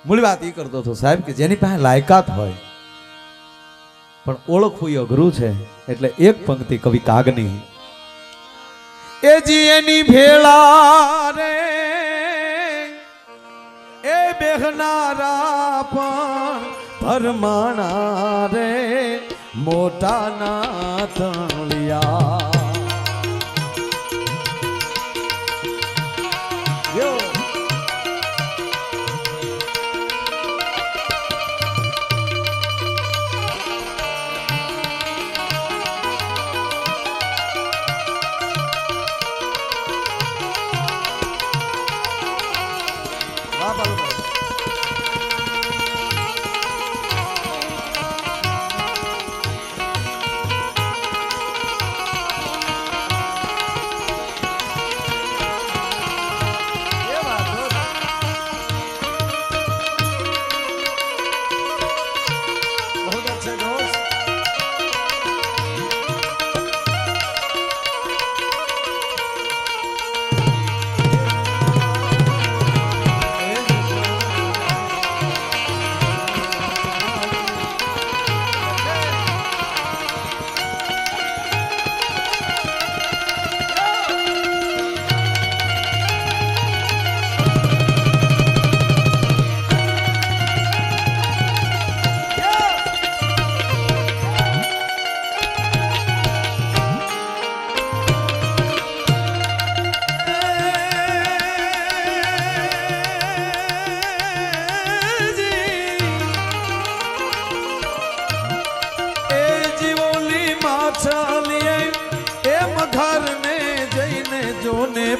મૂળ વાત એ કરતો હતો સાહેબ કે જેની પાસે લાયકાત હોય પણ ઓળખવું અઘરું છે, એટલે એક પંક્તિ કવિ કાગની, એ જી એની ભેળા રે એ બેહનારા પણ ભરમાણા રે મોટા ના તળિયા.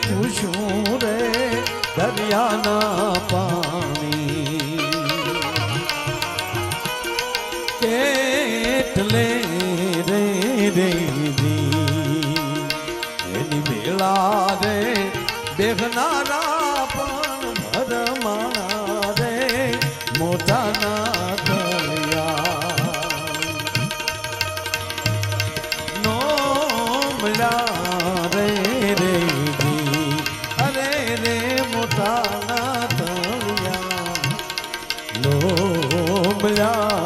પૂછું રે દરિયાના પાણી કેટલે રે એની ભેળા રે બેહનારા પણ ભરમાણા રે મોટાના તળિયા નો મળ્યા રે મોટાના તળિયા લોમળ્યા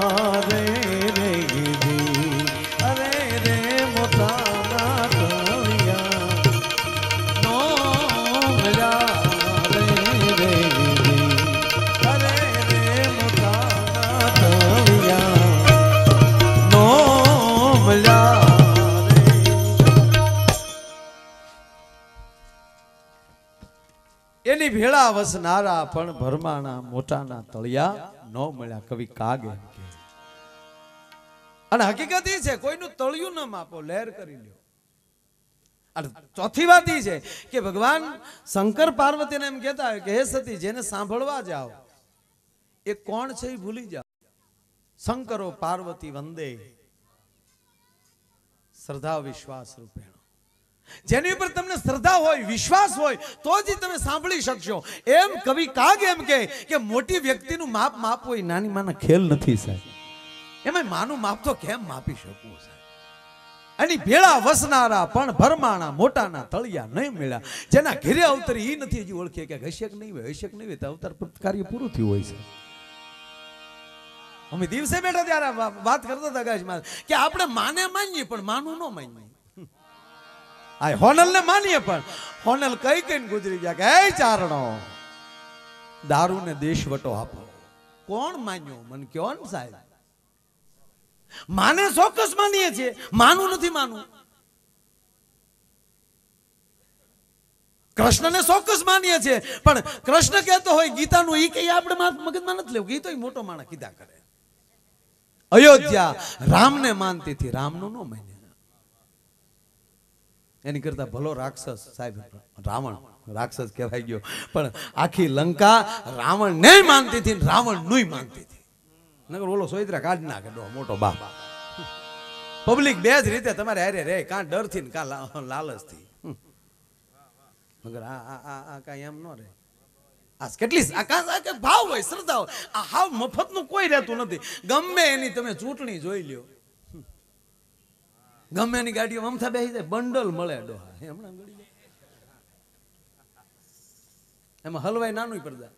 રે અરે રે મોટાના તળિયા લોમળ્યા રે અરે રે મોટાના તળિયા લોમળ્યા. એની ભેળા વસનારા પણ ભરમાણા મોટાના તળિયા ન મળ્યા, કવિ કાગે. અને હકીકત એ છે કોઈનું તળિયું ન માપો, લહેર કરી લ્યો. અને ચોથી વાત એ છે કે ભગવાન શંકર પાર્વતીને એમ કહેતા હોય કે હે સતી, જેને સાંભળવા જાઓ એ કોણ છે એ ભૂલી જાઓ. શંકરો પાર્વતી વંદે શ્રદ્ધા વિશ્વાસ રૂપેણ. જેની ઉપર તમને શ્રદ્ધા હોય, વિશ્વાસ હોય તો જ તમે સાંભળી શકશો. એમ કવિ કાગ એમ કે મોટી વ્યક્તિનું માપ માપવું એ નાની માના ખેલ નથી સાહેબ. એમાં માનું માપ તો કેમ માપી શકવું સાહેબ. એની ભેળા વસનારા પણ ભરમાણા મોટાના તળિયા નહીં મળ્યા. જેના ઘેરે અવતરી એ નથી હજી ઓળખે કે હશે કે નહીં હોય, હશે કે નહીં હોય તો અવતાર કાર્ય પૂરું થયું હોય છે. અમે દિવસે બેઠા ત્યારે વાત કરતા હતા ગાજમાં કે આપણે માને માનીએ પણ માનું ન માનીએ. આ હોનલ ને માનીએ પણ હોનલ કઈ કઈને ગુજરી ગયા કે એ ચારણો દારૂ ને દેશવટો આપો. કોણ માન્યો મને કયો ને સાહેબ. માને ચોક્કસ માનીએ છીએ, માનું નથી માનવું. કૃષ્ણને ચોક્કસ માનીએ છીએ પણ કૃષ્ણ કહેતો હોય ગીતાનું એ કઈ આપણે મગજમાં નથી લેવું. ગીતો મોટો માણસ કીધા કરે. અયોધ્યા રામને માનતી હતી, રામનું ન માન્યા. એની કરતા ભલો રાક્ષસ સાહેબ રાવણ રાક્ષસ કહેવાય ગયો, પણ આખી લંકા રાવણ ને માનતી હતી, રાવણ નું માનતી હતી. નગર ઓલો સોયત્રા કાઢ નાખે મોટો બાપ. પબ્લિક બે જ રીતે તમારે હારે રે, કાં ડર થી કાં લાલચ થી. મગર આ કાંઈ એમ ન રે. આ કેટલી ભાવ હોય, શ્રદ્ધા હોય. આ હાવ મફત નું કોઈ રહેતું નથી. ગમે એની તમે ચૂંટણી જોઈ લ્યો, ગમે એની ગાડીઓ મમથા બેસી જાય, બંડલ મળે ડોહા. હમણાં એમાં હલવાઈ નાનું પડદા.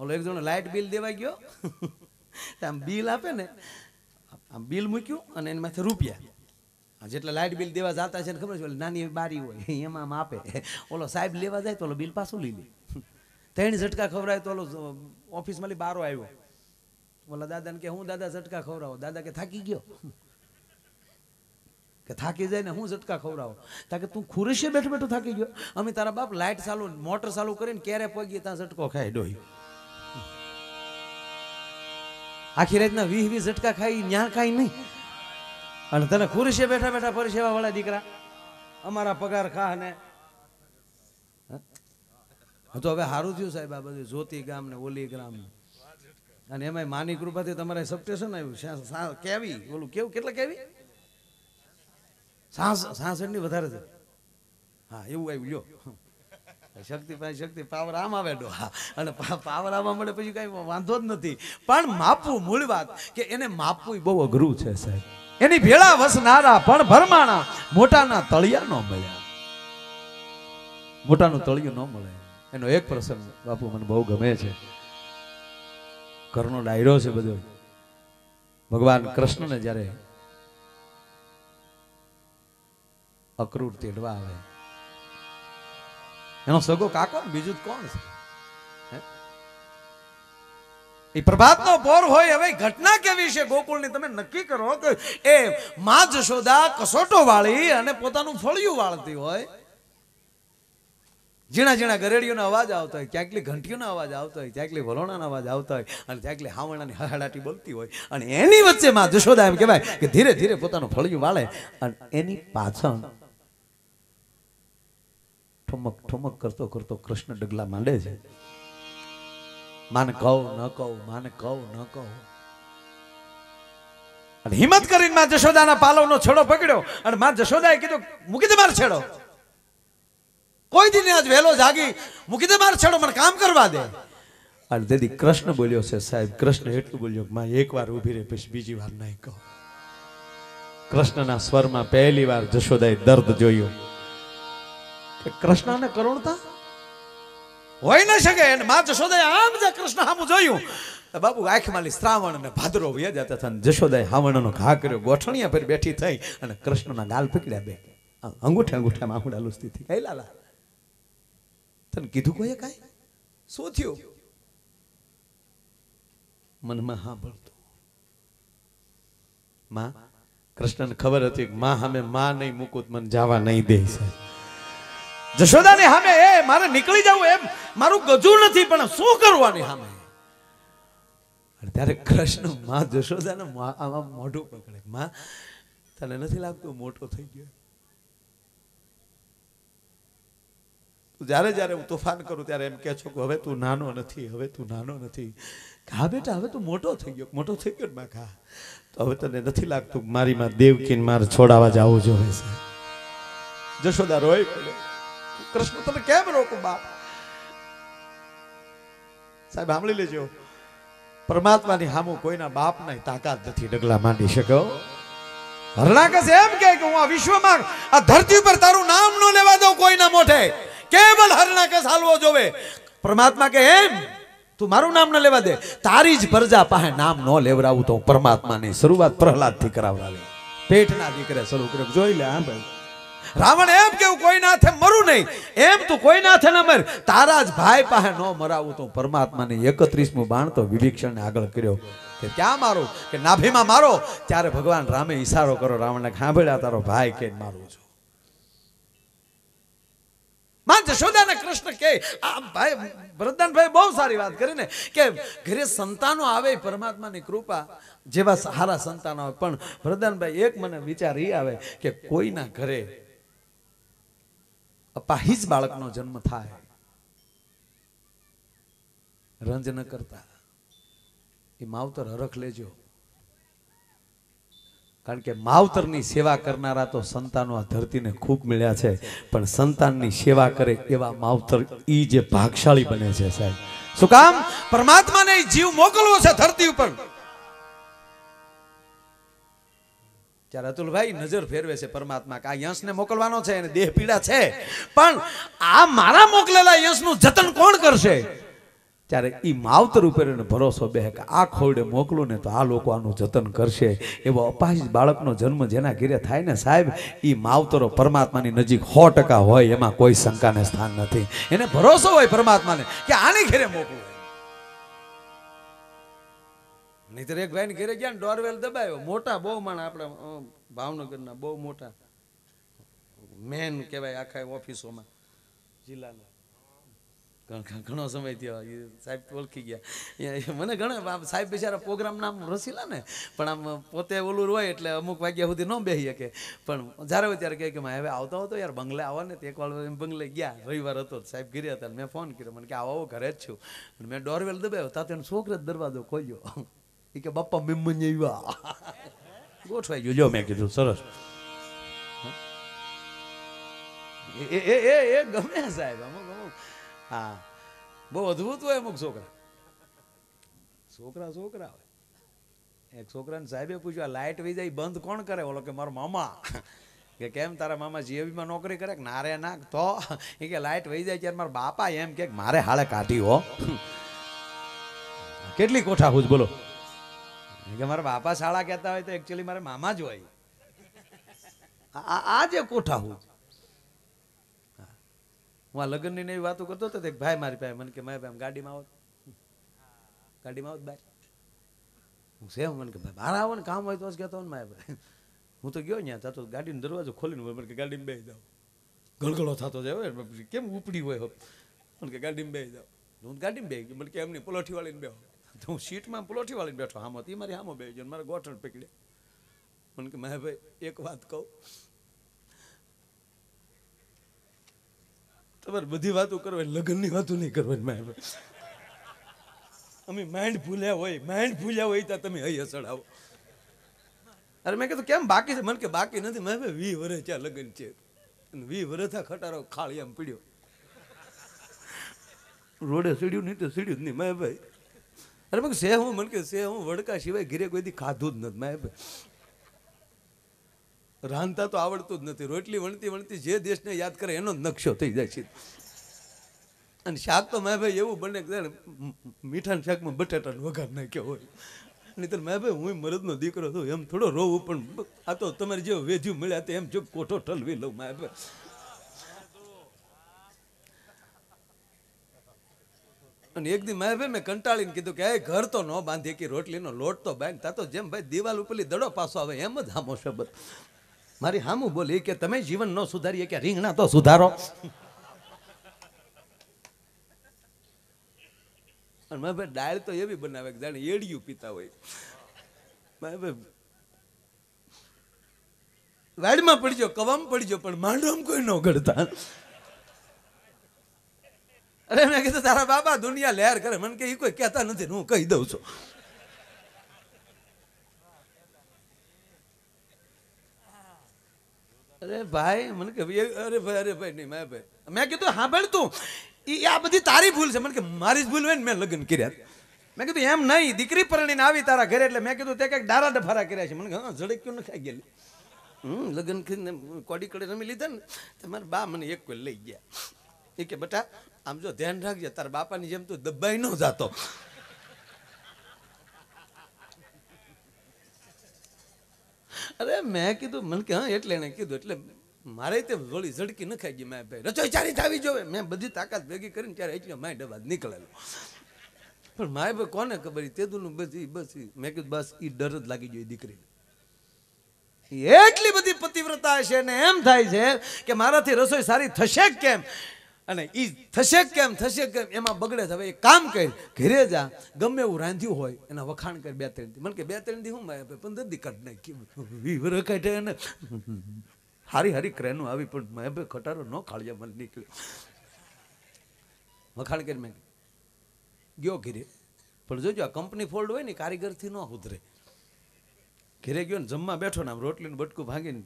ઓલો એક જણો લાઇટ બિલ દેવા ગયો આમ બિલ આપે ને, આમ બિલ મૂક્યું અને એની માથે રૂપિયા, જેટલા લાઇટ બિલ દેવા જતા છે ને ખબર છે, નાની બારી હોય એમાં આમ આપે. ઓલો સાહેબ લેવા જાય તો ઓલો બિલ પાછું લઈ લે. 3 ઝટકા ખવડાય તો ઓલો ઓફિસમાં બારો આવ્યો, ઓલા દાદાને કે હું દાદા ઝટકા ખવડાવો, દાદા કે થાકી ગયો, કે થાકી જાય ને હું ઝટકા ખવડાવો, તાકે તું ખુરશીએ બેઠો બેઠો થાકી ગયો, અમે તારા બાપ લાઇટ ચાલુ મોટર ચાલુ કરીને ક્યારે પગીએ ત્યાં ઝટકો ખાય ડોહી. આખી રાતના 20 ઝટકા ખાઈ ન્યા કાંઈ નહીં, અને તને ખુરશીએ બેઠા બેઠા પરિસેવા વાળા દીકરા અમારા પગાર ખા ને. તો હવે સારું થયું સાહેબ, આ બધું જ્યોતિ ગામ ને ઓલી ગ્રામ ને, અને એમાં માની કૃપાથી તમારે સબસ્ટેશન આવ્યું કેવી, ઓલું કેવું કેટલા કેવી 66 ની વધારે છે. હા એવું આવ્યું લ્યો, શક્તિ પાવર આમ આવે ડો, અને પાવર આવવા મળે પછી કઈ વાંધો જ નથી. પણ માપવું મૂળ વાત કે એને માપવું બહુ અઘરું છે સાહેબ. એની ભેળા વસનારા પણ ભરમાણા, મોટાના તળિયા ન મળ્યા, મોટાનું તળિયું ન મળે. એનો એક પ્રસંગ બાપુ મને બહુ ગમે છે, ઘરનો ડાયરો છે બધો. ભગવાન કૃષ્ણને જ્યારે અક્રૂર તેડવા આવે, એનો સગો કાકો બીજું કોણ છે? એ પ્રભાતનો પોર હોય. હવે ઘટના કેવી છે ગોકુળની તમે નક્કી કરો કે એ માં જશોદા કસોટો વાળી અને પોતાનું ફળિયું વાળતી હોય, ઝીણા ઝીણા ગરેડીઓનો અવાજ આવતો હોય, ક્યાંકલી ઘંટીઓનો અવાજ આવતો હોય, ક્યાંકલી વલોણાનો અવાજ આવતો હોય, અને ક્યાંકલી હાવણાની હહાડાટી બોલતી હોય, અને એની વચ્ચે માં જશોદા એમ કહેવાય કે ધીરે ધીરે પોતાનું ફળિયું વાળે, અને એની પાછળ ઠુમક ઠુમક કરતો કરતો કૃષ્ણ ડગલા માંડે છે. માને કહું ન કહું, માને કહું ન કહું. અને હિંમત કરીને માં જશોદાના પાલવનો છેડો પકડ્યો, અને માં જશોદાએ કીધું મૂકી દે મારો છેડો, કોઈ દી આજ વહેલો જાગી, મૂકી દે મારો છેડો, મને કામ કરવા દે. અને તેથી કૃષ્ણ બોલ્યો છે સાહેબ, કૃષ્ણ એટલું બોલ્યો કે માં એકવાર ઊભી રહે પછી બીજી વાર નહીં કહો. કૃષ્ણના સ્વરમાં પહેલી વાર જશોદાએ દર્દ જોયું કે કૃષ્ણને કરુણતા હોય ન શકે. અને માં જશોદાએ આમ જે કૃષ્ણ સામું જોયું, બાપુ આંખમાંથી શ્રાવણ અને ભાદરો વહી જતા હતા. જશોદાએ હાવણનો ઘા કર્યો, ગોઠણિયા પર બેઠી થઈ અને કૃષ્ણના ગાલ પકડ્યા, બે અંગૂઠે અંગૂઠામાં આંખડા લુસતી થઈ. કઈ લાલા તને કીધું કોઈ કાંઈ? શું થયું? મનમાં હા ભરતું. માં કૃષ્ણને ખબર હતી કે માં સામે માં નહીં મૂકું મને જવા નહીં દે. જશોદાને સામે એ મારે નીકળી જવું એમ મારું ગજુ નથી, પણ શું કરવાની સામે? ત્યારે કૃષ્ણ માં જશોદાને આમાં મોઢું પકડે, માં તને નથી લાગતું મોટો થઈ ગયો? જ્યારે જ્યારે હું તોફાન કરું ત્યારે એમ કે છો કે હવે તું નાનો નથી, હવે તું નાનો નથી. હા બેટા હવે તું મોટો થઈ ગયો, મોટો થઈ ગયો માં. ખા તો હવે તને નથી લાગતું મારી માં દેવકીને મારે છોડાવવા જવું જોઈએ છે? જશોદા રોઈ પડે, કૃષ્ણ તને કેમ રોકું બાપ? સાહેબ સાંભળી લેજો, પરમાત્માની સામું કોઈના બાપના તાકાત નથી ડગલા માંડી શક્યો. હરણાકસ એમ કે હું આ વિશ્વમાં આ ધરતી ઉપર તારું નામ ન લેવા દઉં કોઈના મોઢે, કેવલ હરણાકસ હાલવો જોવે. પરમાત્મા કે એમ તું મારું નામ ન લેવા દે, તારી જ પ્રજા પાસે નામ ન લેવરાવું તો પરમાત્માની શરૂઆત પ્રહલાદ થી કરાવડાવી. પેટના દીકરે શરૂ કર્યો. જોઈ લે હા ભાઈ, રાવણ એમ કેવું કોઈ નાથે મરું નહીં, એમ તું કોઈ નાથે ન મર, તારા જ ભાઈ પાસે ન મરાવું તો પરમાત્માને 31મું બાણ તો વિભીષણને આગળ કર્યો કે ક્યાં મારો, કે નાભીમાં મારો. ત્યારે ભગવાન રામે ઈશારો કરો રાવણને, સાંભળ્યા તારો ભાઈ કે મારું છું. માં જશોદાને કૃષ્ણ કે આ ભાઈ વરદાનભાઈ બહુ સારી વાત કરીને કે ઘરે સંતાનો આવે પરમાત્માની કૃપા, જેવા સારા સંતાનો આવે. પણ વરદાનભાઈ એક મને વિચાર એ આવે કે કોઈના ઘરે અપાહિજ બાળકનો જન્મ થાય, રંજ ન કરતા એ માવતર હરખ લેજો. કારણ કે માવતરની સેવા કરનારા તો સંતાનો આ ધરતીને ખૂબ મળ્યા છે, પણ સંતાનની સેવા કરે એવા માવતર ઈ જે ભાગશાળી બને છે સાહેબ. શું કામ? પરમાત્માને જીવ મોકલવો છે ધરતી ઉપર. ત્યારે અતુલભાઈ નજર ફેરવે છે પરમાત્મા કે આ યશને મોકલવાનો છે અને દેહ પીડા છે, પણ આ મારા મોકલેલા યશનું જતન કોણ કરશે? ત્યારે એ માવતર ઉપર એને ભરોસો બે કે આ ખોરડે મોકલું ને તો આ લોકો આનું જતન કરશે. એવો અપાહિત બાળકનો જન્મ જેના ઘરે થાય ને સાહેબ, એ માવતરો પરમાત્માની નજીક 100% હોય, એમાં કોઈ શંકાને સ્થાન નથી. એને ભરોસો હોય પરમાત્માને કે આની ઘરે મોકલું. નહીતર એક ભાઈ ઘરે ગયા ને ડોરવેલ દબાયો, મોટા બહુ માણા આપણે ભાવનગરના બહુ મોટા મેન કહેવાય આખા ઓફિસોમાં જિલ્લાના. ઘણો સમય થયો સાહેબ ઓળખી ગયા મને. ઘણા સાહેબ બિચારા પ્રોગ્રામ નામ રસીલા ને, પણ આમ પોતે ઓલું હોય એટલે અમુક વાગ્યા સુધી ન બેસી શકે. પણ જ્યારે હોય ત્યારે કહે કે હવે આવતો હતો યાર બંગલે આવો ને. એક વાર બંગલે ગયા, રવિવાર હતો, સાહેબ ઘરે હતા. મેં ફોન કર્યો, મને કે આવો ઘરે જ છું. મેં ડોરવેલ દબાવ્યો, તાતો એને છોકરે જ દરવાજો ખોલ્યો. એ કે બાપા મેમન આવ્યા, ગોઠવાઈ ગયો. જો મેં કીધું સરસ. એ ગમે સાહેબ અમુક અમુક. હા, બહુ અદભુત હોય અમુક છોકરા હોય. એક છોકરાને સાહેબે પૂછ્યું, લાઇટ વહી જાય બંધ કોણ કરે? ઓલો કે મારો મામા. કે કેમ તારા મામા જીએવીમાં નોકરી કરે? ના રે ના. તો એ કે લાઇટ વહી જાય ત્યારે મારા બાપા એમ કે મારે હાળે કાઢી હો. કેટલી કોઠા હું બોલો કે મારા બાપા શાળા કહેતા હોય તો એકચ્યુઅલી મારે મામા જ હોય. આ જે કોઠા હું હું આ લગ્નની એવી વાતો કરતો હતો. એક ભાઈ મારી પાસે મને કે મારે ભાઈ ગાડીમાં આવો ભાઈ. હું સેમ મને કે ભાઈ બહાર આવો ને, કામ હોય તો જ કહેતો ને મારે ભાઈ. હું તો ગયો ત્યાં થતો ગાડીનો દરવાજો ખોલીને મને કે ગાડીમાં બેસી જાઓ. ગળગળો થતો જાય કેમ ઉપડી હોય મને કે ગાડીમાં બેસી જાઓ. હું ગાડીમાં બેસી ગયો. મને કે એમની પલોઠી વાળીને બેહો. તો હું સીટમાં પલોઠી વાળીને બેઠો, હામો એ મારી હામો બેસી ગયો. મારે ગોઠણ પકડ્યા. મને કે મારે ભાઈ એક વાત કહું, તમારે બધી વાતો કરવાની, લગ્નની વાતો નહીં કરવાની. મારે ભાઈ અમે માઇન્ડ ભૂલ્યા હોય ત્યાં તમે અહીં હસડાવો. અરે મેં કીધું કેમ બાકી છે? મને કે બાકી નથી. મેં ભાઈ 20 વર્ષ ત્યાં લગ્ન છે, 20 વર્ષ આ ખટારો ખાળી આમ પીડ્યો. રોડે સીડ્યું નહીં તો સીડ્યું જ નહીં. મેં ભાઈ અરે મેં સે હું મને કે સે હું વડકા સિવાય ઘરે કોઈથી ખાધું જ નથી. મેં ભાઈ રાંધતા તો આવડતું જ નથી. રોટલી વણતી જે દેશને યાદ કરે એનો જ નકશો થઈ જાય છે. અને શાક તો મેં ભાઈ એવું બને કે મીઠાના શાકમાં બટાટાનો વઘાર નાખ્યો હોય. નહીં તો મેં ભાઈ હું મરદનો દીકરો છું એમ થોડો રોવું, પણ આ તો તમારે જેવો વેજ્યું મળ્યા તો એમ જો કોઠો ઠલવી લઉં. મેં ભાઈ અને એક દી મેં ભાઈ મેં કંટાળીને કીધું કે ઘર તો ન બાંધીએ કે રોટલીનો લોટ તો બાંધ. તા તો જેમ ભાઈ દિવાલ ઉપરલી દડો પાસો આવે એમ જ હામો શબ્દ મારી હામું બોલી કે તમે જીવન ન સુધારીએ કે રીંગણા તો સુધારો. અને મેં ભાઈ દાળ તો એવી બનાવે કે જાણે એડિયું પીતા હોય. મેં ભાઈ વાડમાં પડજો, કવામાં પડજો, પણ માંડવામાં કોઈ ન ગળતા. અરે મેં કીધું તારા બાબા દુનિયા લહેર કરે. મને કે એ કોઈ કહેતા નથી, હું કહી દઉં છું. અરે ભાઈ મને કે અરે ભાઈ નહીં. મેં કીધું હા ભાઈ તું આ બધી તારી ભૂલ છે. મને કે મારી જ ભૂલ હોય ને મેં લગ્ન કર્યા. મેં કીધું એમ નહીં, દીકરી પરણીને આવી તારા ઘરે એટલે મેં કીધું તે કંઈક ડારા ડફારા કર્યા છે. મને હા ઝડક્યું ન ખાઈ ગયેલી. લગ્ન કરીને કોડી કડે રમી લીધા ને તમારા બા મને એક કોઈ લઈ ગયા. એ કે બેટા આમ જો ધ્યાન રાખજે, તારા બાપાની જેમ તું દબાઈ ન જાતો. અરે મેં કીધું મને કે હા એટલે એને કીધું એટલે મારે તે વળી ઝડકી ન ખાઈ ગઈ. મેં ભાઈ રસોઈ ચારી થવી જોવે. મેં બધી તાકાત ભેગી કરીને ત્યારે એટલે માય ડબાદ નીકળેલો. પણ માય ભાઈ કોને ખબર તેદુનું બધી બસ મેં કીધું બસ એ ડર જ લાગી ગયો દીકરીને. એટલી બધી પતિવ્રતા છે ને એમ થાય છે કે મારાથી રસોઈ સારી થશે કેમ, અને એ થશે કેમ એમાં બગડે છે. હવે એક કામ કર, ઘરે જા, ગમે એવું રાંધ્યું હોય એના વખાણ કર 2-3 દી. મને કે 2-3 દી હું 15 દી કાઢ નાખી. 20 વર્ષ કાઢે ને હારી ક્રેનું આવી, પણ મેં ભાઈ ખટારો ન ખાળ્યા મને નીકળ્યો. વખાણ કરી મેં ગયો ઘરે. પણ જોજો આ કંપની ફોલ્ડ હોય ને કારીગરથી ન ઉતરે. ઘરે ગયો ને જમવા બેઠો ને આમ રોટલીનું બટકું ભાંગીને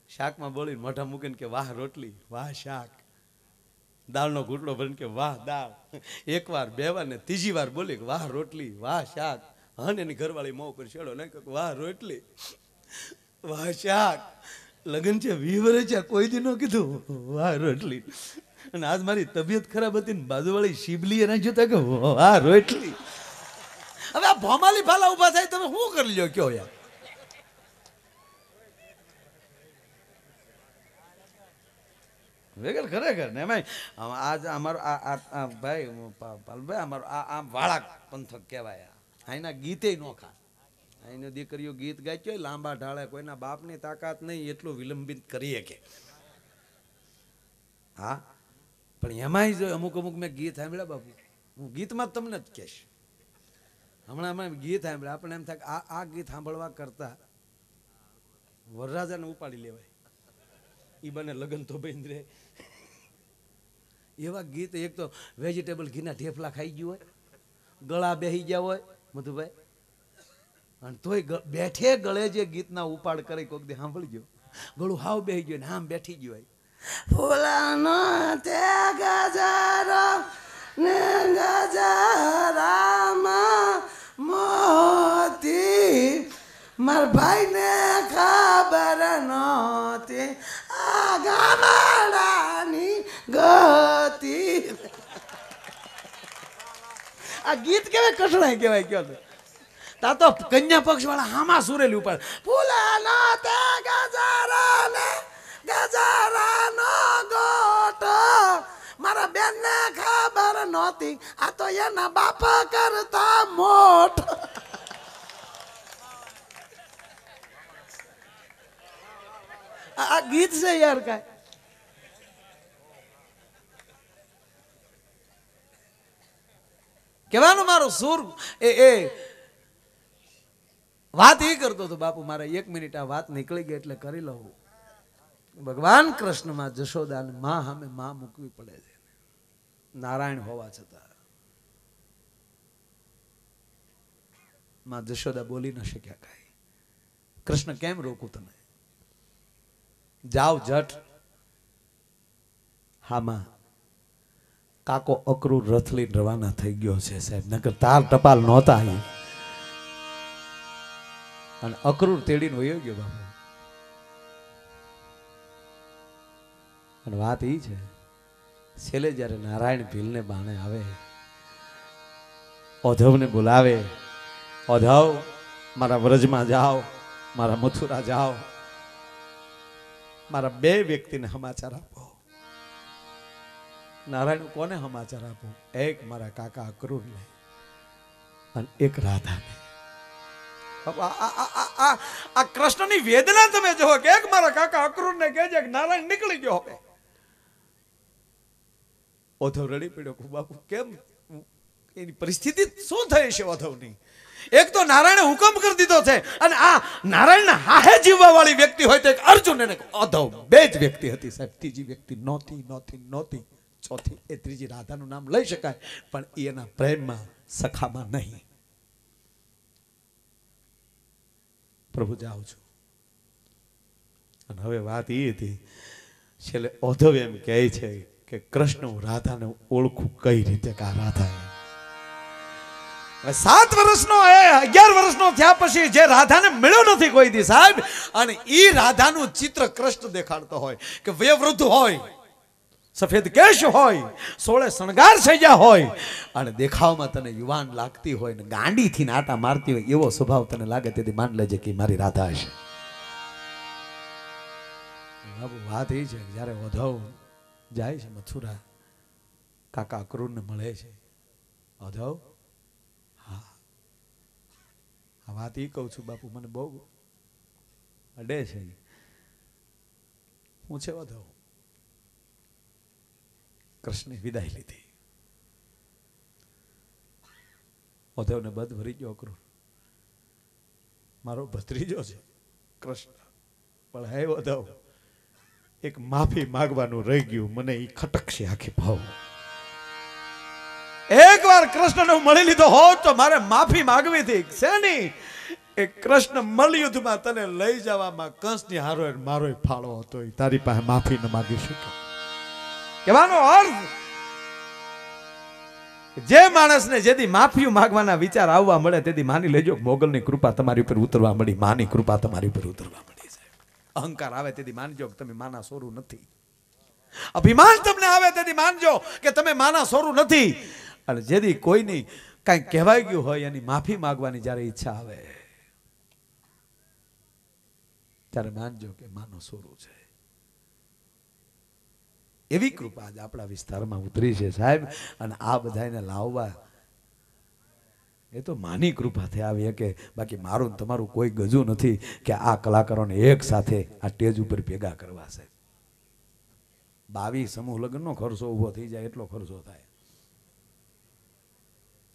શાકમાં બોલીને મોઢા મૂકીને કે વાહ રોટલી વાહ શાક. દાળનો ઘૂંટડો ભરીને કે વાહ દાળ. 1 વાર 2 વાર ને 3જી વાર બોલી કે વાહ રોટલી વાહ શાક. હન એની ઘરવાળી મોં ઉપર છેડો ને કે વાહ રોટલી વાહ શાક. લગ્ન છે 20 વર્ષ છે કોઈ દી ન કીધું વાહ રોટલી. અને આજ મારી તબિયત ખરાબ હતી ને બાજુવાળી શિબલીએ નાખ્યું તા કે વાહ રોટલી. હવે આ ભોમાલી ભાલા ઉભા થાય તમે શું કરી લ્યો કયો યાર. વેગર ખરેખર ને એમાં આજ અમારો આ ભાઈ પાલભાઈ અમારો આ વાળા પંથક કહેવાય. અહીંના ગીતે નોખા. અહીંની દીકરીઓ ગીત ગાય હોય લાંબા ઢાળે કોઈના બાપની તાકાત નહીં એટલું વિલંબિત કરીએ કે હા. પણ એમાંય જો અમુક અમુક મેં ગીત સાંભળ્યા બાપુ, હું ગીતમાં જ તમને જ કહેશ. હમણાં અમે ગીત સાંભળ્યા આપણે એમ થાય આ ગીત સાંભળવા કરતા વરરાજાને ઉપાડી લેવાય. એ બને લગ્ન તો બંધ રહે એવા ગીત. એક તો વેજીટેબલ ઘીના ઢેફલા ખાઈ ગયું હોય, ગળા બેસી ગયા હોય મધુભાઈ, અને તોય બેઠે ગળે જે ગીતના ઉપાડ કરી કોઈક દે સાંભળી ગયો, ગળું હાવ બેસી ગયું ને આમ બેઠી ગયું હોય. ફૂલાનો તે ગજારો ને ગજરામાં મોતી માર ભાઈ ને ખબર નહોતી આ ગામડાની ગતિ. આ ગીત કેવાય કઠણાય કેવાય કયો તા તો કન્યા પક્ષ વાળા હામાં સુરેલી ઉપર ફૂલાનો તે ગજારા ને ગજરાનો ગોટો મારા બેન ને ખબર નહોતી આ તો એના બાપા કરતા મોટો. આ ગીત છે યાર. કાય કહેવાનો મારો સુર એ વાત એ કરતો હતો બાપુ. મારે 1 મિનિટ આ વાત નીકળી ગઈ એટલે કરી લઉં. ભગવાન કૃષ્ણમાં જશોદાને માં સામે માં મૂકવી પડે છે નારાયણ હોવા છતાં. માં જશોદા બોલી ન શક્યા કાંઈ. કૃષ્ણ કેમ રોકું તને, જાવ જટ. હામાં કાકો અક્રૂર રથ લઈને રવાના થઈ ગયો છે સાહેબ, નકર તાર ટપાલ નહોતા અહીં. અને અક્રૂર તેડીને વયો ગયો બાપુ. અને વાત એ છે છેલ્લે જયારે નારાયણ ભીલને બાણે આવે, ઓધવને બોલાવે, ઓધવ મારા વ્રજમાં જાઓ, મારા મથુરા જાઓ, મારા 2 વ્યક્તિને સમાચાર આપો. નારાયણ કોને સમાચાર આપો? એક મારા કાકા અક્રૂરને અને એક રાધાને. આ કૃષ્ણની વેદના તમે જોવો કે એક મારા કાકા અક્રૂરને કહેજે કે નારાયણ નીકળી ગયો હવે. ઓધવ રડી પડ્યો. બાપુ કેમ, એની પરિસ્થિતિ શું થઈ છે ઓધવની? એક તો નારાયણે હુકમ કરી દીધો છે અને આ નારાયણના હાહે જીવવા વાળી વ્યક્તિ હોય તો એક અર્જુન અને ઓધવ 2 જ વ્યક્તિ હતી સાહેબ. ત્રીજી વ્યક્તિ નહોતી. ચોથી એ ત્રીજી રાધાનું નામ લઈ શકાય પણ એના પ્રેમમાં સખામાં નહીં. પ્રભુ જાઉં છું. અને હવે વાત એ હતી છેલ્લે ઓધવ એમ કહે છે કે કૃષ્ણ હું રાધાને ઓળખું કઈ રીતે કે આ રાધા 7 વર્ષનો 11 વર્ષનો થયા પછી જે રાધાને મળ્યો નથી કોઈ દી સાહેબ, અને ઈ રાધાનું ચિત્ર કૃષ્ણ દેખાડતો હોય કે વયોવૃદ્ધ હોય, સફેદ કેશ હોય, 16 શણગાર સજ્યા હોય અને દેખાવમાં તને યુવાન લાગતી હોય ને ગાંડીથી આટા મારતી હોય એવો સ્વભાવ તને લાગે તેથી માન લેજે કે મારી રાધા હશે. વાત એ છે જ્યારે ઓધવ જાય છે મથુરા, કાકા અક્રૂરને મળે છે. ઓધવ આ વાત એ કહું છું બાપુ, મને બહુ અડે છે. હું છે ઓધવ? કૃષ્ણે વિદાય લીધી. ઓધવને બધ ભરી ગયો અક્રૂર. મારો ભત્રીજો છે કૃષ્ણ, પણ હે ઓધવ એક માફી માંગવાનું રહી ગયું, મને એ ખટકશે આખી ભાવ. એકવાર કૃષ્ણને મળી લીધો હોત તો મારે માફી માંગવી હતી. શેની? એ કૃષ્ણ મલયુદ્ધમાં તને લઈ જવામાં કંસની હારો મારો ફાળો હતો, તારી પાસે માફી ન માંગી શક્યો. કહેવાનો અર્થ જે માણસને જેથી માફી માંગવાના વિચાર આવવા મળે તેથી માની લેજો મોગલની કૃપા તમારી ઉપર ઉતરવા મળી, માની કૃપા તમારી ઉપર ઉતરવા મળી. અહંકાર આવે તેથી માનજો કે તમે માના સોરું નથી. અભિમાન તમને આવે તેથી માનજો કે તમે માના સ્વરૂપ નથી. અને જેથી કોઈની કાંઈ કહેવાઈ ગયું હોય એની માફી માંગવાની જ્યારે ઈચ્છા આવે ત્યારે માનજો કે માનો સ્વરૂપ છે. એવી કૃપા જ આપણા વિસ્તારમાં ઉતરી છે સાહેબ. અને આ બધાને લાવવા એ તો માની કૃપાથી આવી કે બાકી મારું તમારું કોઈ ગજુ નથી કે આ કલાકારોને એક સાથે આ સ્ટેજ ઉપર ભેગા કરવા છે. 22 સમૂહ લગ્નનો ખર્ચો ઊભો થઈ જાય એટલો ખર્ચો થાય.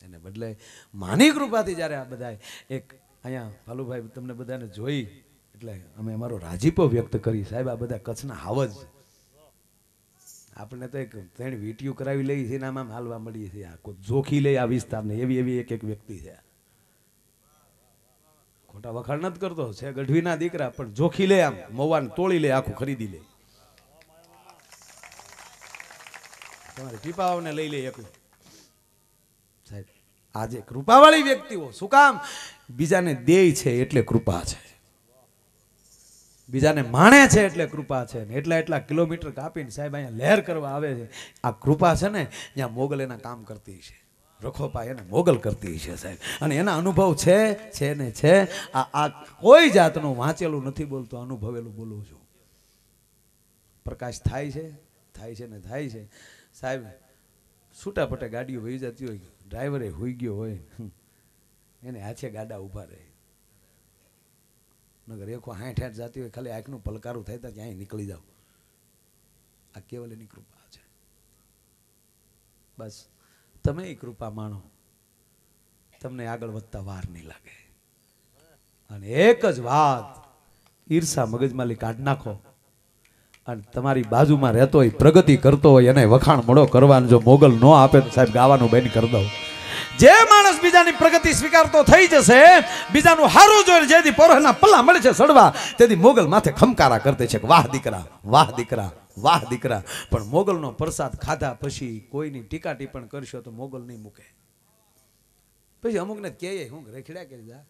એને બદલે માની કૃપાથી જ્યારે આ બધા એક અહીંયા ભાલુભાઈ તમને બધાને જોઈ એટલે અમે અમારો રાજીપો વ્યક્ત કરી સાહેબ. આ બધા કચ્છના હાવજ આપણે તો એક ત્રણ વીટીયુ કરાવી લઈ છે ને આમાં હાલવા મળીએ છીએ. આ કોઈ જોખી લે આ વિસ્તારને એવી એક એક વ્યક્તિ છે. ખોટા વખાણ નથી કરતો છે ગઢવીના દીકરા પણ જોખી લે આમ મવાન તોડી લે આખું ખરીદી લે. તમારે પીપાઓને લઈ લે એકલું સાહેબ. આજે કૃપાવાળી વ્યક્તિઓ શું કામ બીજાને દેય છે એટલે કૃપા છે. બીજાને માણે છે એટલે કૃપા છે. ને એટલા કિલોમીટર કાપીને સાહેબ અહીંયા લહેર કરવા આવે છે. આ કૃપા છે ને ત્યાં મોગલ એના કામ કરતી છે. રખોપા એને મોગલ કરતી છે સાહેબ. અને એના અનુભવ છે ને છે. આ કોઈ જાતનું વાંચેલું નથી બોલતો, અનુભવેલું બોલું છું. પ્રકાશ થાય છે ને થાય છે સાહેબ. છૂટાપટે ગાડીઓ વહી જતી હોય, ડ્રાઈવરે હોઈ ગયો હોય, એને હાથે ગાડા ઊભા રહે. નગર એકો 60 જતી હોય ખાલી આંખનું પલકારું થાય તો ક્યાંય નીકળી જાવ. આ કેવલ એની કૃપા છે. બસ તમે એ કૃપા માણો, તમને આગળ વધતા વાર નહીં લાગે. અને એક જ વાત ઈર્ષા મગજમાંથી કાઢ નાખો અને તમારી બાજુમાં રહેતો હોય પ્રગતિ કરતો હોય એને વખાણ મળો કરવાનું. જો મોગલ ન આપે તો સાહેબ ગાવાનું બંધ કરી દઉં. જે માણસ બીજાની પ્રગતિ સ્વીકારતો થઈ જશે, બીજાનું હારું જોઈને જેથી પરોહના પલ્લા મળે છે સડવા, તેથી મોગલ માથે ખમકારા કરતે છે કે વાહ દીકરા, વાહ દીકરા, વાહ દીકરા. પણ મોગલનો પ્રસાદ ખાધા પછી કોઈની ટીકા ટીપણ કરશો તો મોગલ નહીં મૂકે. પછી અમુકને કહે હું રેખડ્યા કરી જા.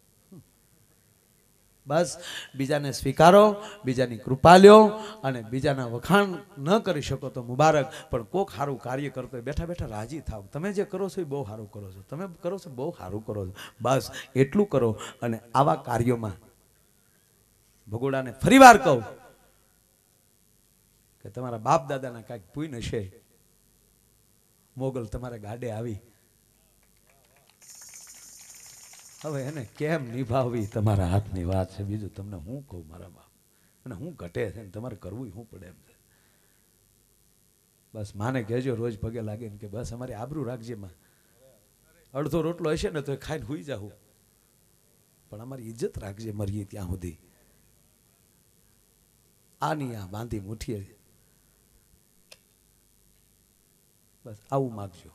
બસ બીજાને સ્વીકારો, બીજાની કૃપા લ્યો અને બીજાના વખાણ ન કરી શકો તો મુબારક. પણ કોક સારું કાર્ય કરતો હોય બેઠા બેઠા રાજી થાવ. તમે જે કરો છો એ બહુ સારું કરો છો, તમે કરો છો બહુ સારું કરો છો. બસ એટલું કરો. અને આવા કાર્યોમાં ભગોડાને ફરીવાર કહું કે તમારા બાપ દાદાના કાંઈક પુણ્ય હશે. મોગલ તમારે ગાડે આવી, હવે એને કેમ નિભાવવી તમારા હાથની વાત છે. બીજું તમને હું કહું મારા બાપ, અને હું ઘટે છે ને તમારે કરવું શું પડે એમ છે. બસ માને કહેજો રોજ પગે લાગીને કે બસ અમારી આબરૂ રાખજે માં. અડધો રોટલો હશે ને તો એ ખાઈને હુઈ જાઉં, પણ અમારી ઇજ્જત રાખજે મરીએ ત્યાં સુધી. આની આ બાંધી મુઠીએ બસ આવું માગજો.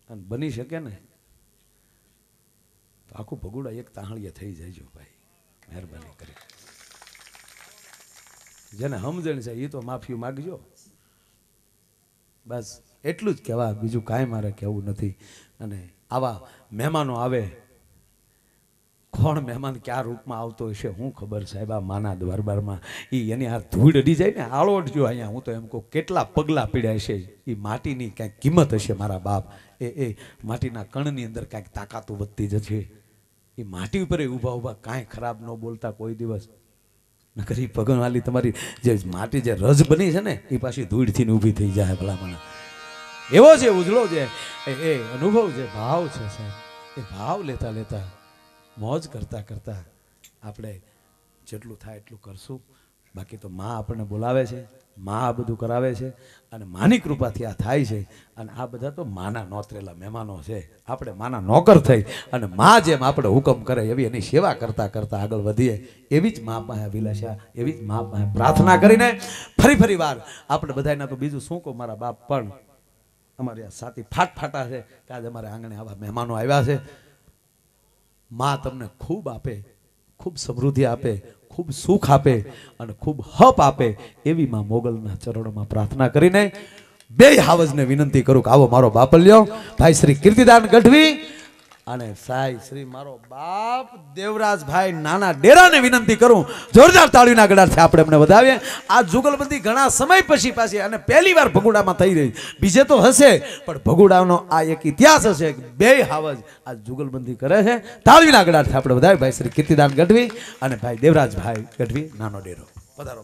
અને બની શકે ને તો આખું ભગુડા એક તાહળીએ થઈ જાય ભાઈ, મહેરબાની કરી. જેને સમજણ છે એ તો માફી માગજો. બસ એટલું જ કહેવા, બીજું કાંઈ મારે કહેવું નથી. અને આવા મહેમાનો આવે, કોણ મહેમાન ક્યાં રૂપમાં આવતો હશે હું ખબર સાહેબ. આ માના દરબારમાં એની આ ધૂળ અડી જાય ને આળોટજો અહીંયા. હું તો એમ કહું કેટલા પગલા પીડ્યા હશે. એ માટીની કાંઈક કિંમત હશે મારા બાપ. એ માટીના કણની અંદર કાંઈક તાકાતો વધતી જશે. એ માટી ઉપર ઊભા ઊભા કાંઈ ખરાબ ન બોલતા કોઈ દિવસ. નકર એ પગવાલી તમારી જે માટી જે રજ બની છે ને એ પાછી ધૂળથી ઊભી થઈ જાય ભલામણ. એવો છે ઉજળો છે એ અનુભવ છે, ભાવ છે સાહેબ. એ ભાવ લેતા લેતા મોજ કરતા કરતા આપણે જેટલું થાય એટલું કરશું. બાકી તો માં આપણને બોલાવે છે, માં આ બધું કરાવે છે અને માની કૃપાથી આ થાય છે. અને આ બધા તો માના નોતરેલા મહેમાનો છે. આપણે માના નોકર થઈ અને માં જેમ આપણે હુકમ કરે એવી એની સેવા કરતા કરતા આગળ વધીએ. એવી જ માં પાસે અભિલાષા, એવી જ માં પાસે પ્રાર્થના કરીને ફરી વાર આપણે બધાના તો બીજું શું કહું મારા બાપ, પણ અમારી આ સાથી ફાટા છે કે આજે અમારે આંગણે આવા મહેમાનો આવ્યા છે. માં તમને ખૂબ આપે, ખૂબ સમૃદ્ધિ આપે, ખૂબ સુખ આપે અને ખૂબ હપ આપે એવી માં મોગલના ચરણોમાં પ્રાર્થના કરીને બે હાવજને વિનંતી કરું કે આવો મારો બાપલ્યો ભાઈ શ્રી કીર્તિદાન ગઢવી અને સાઈ શ્રી મારો બાપ દેવરાજભાઈ નાના ડેરાને વિનંતી કરું જોરદાર તાળીના ગડાથી આપણે એમને વધાવીએ. આ જુગલબંધી ઘણા સમય પછી પાછી અને પહેલી વાર ભગુડામાં થઈ રહી, બીજે તો હશે પણ ભગુડાનો આ એક ઇતિહાસ હશે. બે હાવજ આ જુગલબંધી કરે છે. તાળીના ગડાથી આપણે વધાવીએ ભાઈ શ્રી કીર્તિદાન ગઢવી અને ભાઈ દેવરાજભાઈ ગઢવી નાનો ડેરો. પધારો.